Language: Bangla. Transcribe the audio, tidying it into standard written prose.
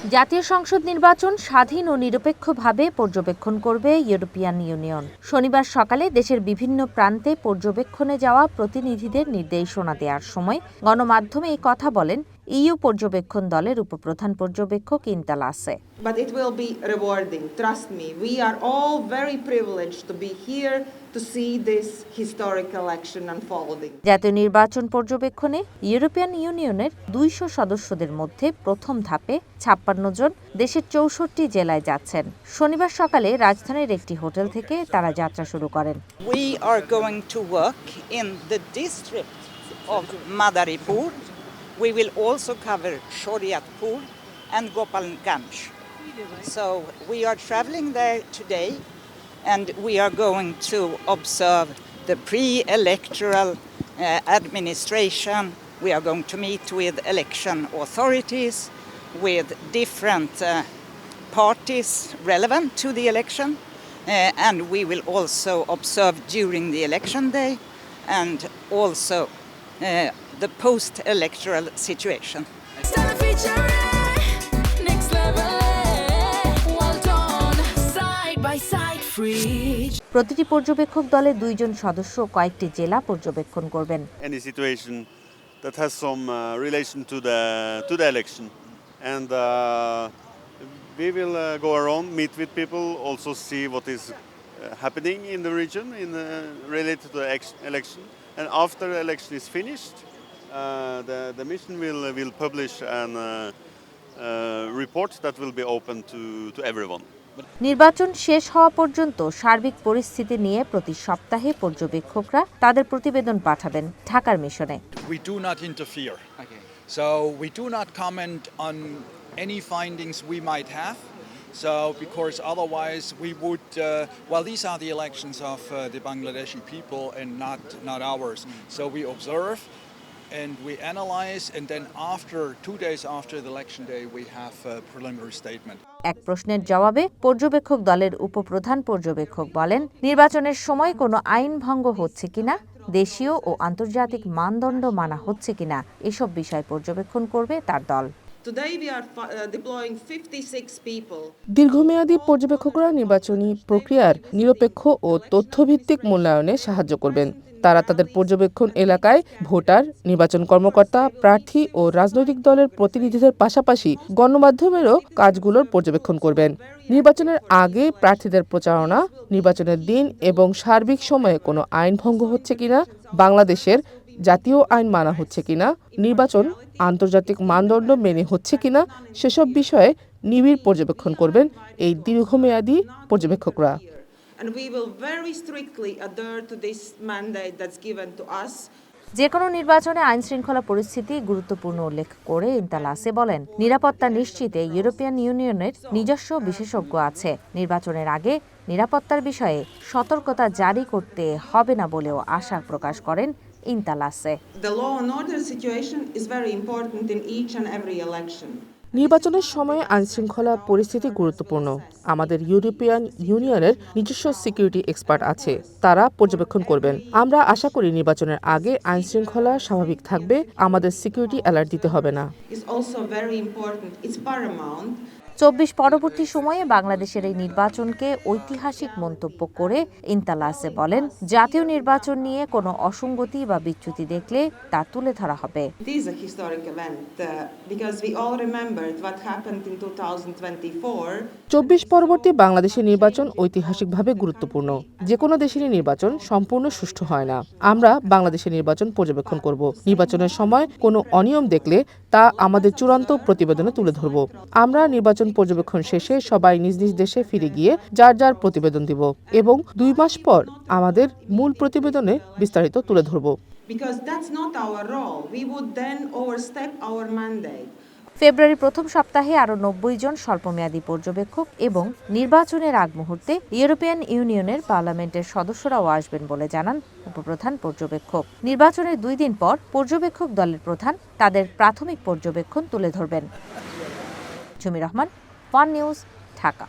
জাতীয় সংসদ নির্বাচন স্বাধীন ও নিরপেক্ষভাবে পর্যবেক্ষণ করবে ইউরোপিয়ান ইউনিয়ন। শনিবার সকালে দেশের বিভিন্ন প্রান্তে পর্যবেক্ষণে যাওয়া প্রতিনিধিদের নির্দেশনা দেওয়ার সময় গণমাধ্যমে এই কথা বলেন ইইউ পর্যবেক্ষণ দলের উপপ্রধান পর্যবেক্ষক ইন্তা লাসে। But it will be rewarding, trust me. We are all very privileged to be here to see this historic election unfolding. জাতীয় নির্বাচন পর্যবেক্ষণে ইউরোপিয়ান ইউনিয়নের ২০০ সদস্যদের মধ্যে প্রথম ধাপে ৫৬ জন দেশের ৬৪ জেলায় যাচ্ছেন। শনিবার সকালে রাজধানীর একটি হোটেল থেকে তারা যাত্রা শুরু করেন। We are going to work in the district of Madaripur. We will also cover Shoriatpur and Gopalganj. So we are traveling there today and we are going to observe the pre-electoral administration. We are going to meet with election authorities, with different parties relevant to the election, and we will also observe during the election day and also the post-electoral situation. প্রতিটি পর্যবেক্ষক দলে ২ জন সদস্য কয়েকটি জেলা পর্যবেক্ষণ করবেন। Any situation that has some relation to the election, and we will go around, meet with people, also see what is happening in the region related to the election. And after the election is finished, the mission will publish an report that will be open to everyone. নির্বাচন শেষ হওয়া পর্যন্ত সার্বিক পরিস্থিতি নিয়ে প্রতি সপ্তাহে পর্যবেক্ষকরা তাদের প্রতিবেদন পাঠাবেন ঢাকার মিশনে। We do not interfere. So we do not comment on any findings we might have. So because otherwise we would, well, these are the elections of the Bangladeshi people and not ours. So we observe and we analyze, and then after 2 days after the election day we have a preliminary statement. এক প্রশ্নের জবাবে পর্যবেক্ষক দলের উপপ্রধান পর্যবেক্ষক বলেন, নির্বাচনের সময় কোনো আইন ভঙ্গ হচ্ছে কিনা, দেশীয় ও আন্তর্জাতিক মানদণ্ড মানা হচ্ছে কিনা এসব বিষয় পর্যবেক্ষণ করবে তার দল। Today we are deploying 56 people. দীর্ঘমেয়াদী পর্যবেক্ষকরা নির্বাচনী প্রক্রিয়ার নিরপেক্ষ ও তথ্যভিত্তিক মূল্যায়নে সাহায্য করবেন। তারা তাদের পর্যবেক্ষণ এলাকায় ভোটার, নির্বাচন কর্মকর্তা, প্রার্থী ও রাজনৈতিক দলের প্রতিনিধিদের পাশাপাশি গণমাধ্যমেরও কাজগুলোর পর্যবেক্ষণ করবেন। নির্বাচনের আগে প্রার্থীদের প্রচারণা, নির্বাচনের দিন এবং সার্বিক সময়ে কোনো আইন ভঙ্গ হচ্ছে কিনা, বাংলাদেশের জাতীয় আইন মানা হচ্ছে কিনা, নির্বাচন আন্তর্জাতিক মানদণ্ড মেনে হচ্ছে কিনা সেসব বিষয়ে নিবিড় পর্যবেক্ষণ করবেন এই দীর্ঘমেয়াদী পর্যবেক্ষকরা। And we will very strictly adhere to this mandate that's given to us. যে কোনো নির্বাচনে আইন শৃঙ্খলা পরিস্থিতি গুরুত্বপূর্ণ উল্লেখ করে ইন্তা লাসে বলেন, নিরাপত্তা নিশ্চিতে ইউরোপিয়ান ইউনিয়নের নিজস্ব বিশেষজ্ঞ আছে। নির্বাচনের আগে নিরাপত্তার বিষয়ে সতর্কতা জারি করতে হবে না বলেও আশা প্রকাশ করেন ইন্তা লাসে। The law and order situation is very important in each and every election. নির্বাচনের সময় আইনশৃঙ্খলা পরিস্থিতি গুরুত্বপূর্ণ। আমাদের ইউরোপিয়ান ইউনিয়নের নিজস্ব সিকিউরিটি এক্সপার্ট আছে, তারা পর্যবেক্ষণ করবেন। আমরা আশা করি নির্বাচনের আগে আইনশৃঙ্খলা স্বাভাবিক থাকবে, আমাদের সিকিউরিটি অ্যালার্ট দিতে হবে না। ২৪ পরবর্তী সময়ে বাংলাদেশের এই নির্বাচনকে ঐতিহাসিক মন্তব্য করে ইন্তা লাসে বলেন, জাতীয় নির্বাচন নিয়ে কোনো অসঙ্গতি বা বিচ্যুতি দেখলে তা তুলে ধরা হবে। ২৪ পরবর্তী বাংলাদেশের নির্বাচন ঐতিহাসিকভাবে গুরুত্বপূর্ণ। যে কোনো দেশেরই নির্বাচন সম্পূর্ণ সুষ্ঠু হয় না। আমরা বাংলাদেশের নির্বাচন পর্যবেক্ষণ করব। নির্বাচনের সময় কোনো অনিয়ম দেখলে তা আমাদের চূড়ান্ত প্রতিবেদনে তুলে ধরব। আমরা নির্বাচন পর্যবেক্ষণ শেষে সবাই নিজ নিজ দেশে ফিরে গিয়ে যার যার প্রতিবেদন দিব এবং ২ মাস পর আমাদের মূল প্রতিবেদনে বিস্তারিত তুলে ধরব। ফেব্রুয়ারির প্রথম সপ্তাহে আরও ৯০ জন স্বল্পমেয়াদী পর্যবেক্ষক এবং নির্বাচনের আগ মুহূর্তে ইউরোপিয়ান ইউনিয়নের পার্লামেন্টের সদস্যরাও আসবেন বলে জানান উপপ্রধান পর্যবেক্ষক। নির্বাচনের ২ দিন পর পর্যবেক্ষক দলের প্রধান তাদের প্রাথমিক পর্যবেক্ষণ তুলে ধরবেন। ঝুমি রহমান, ওয়ান নিউজ, ঢাকা।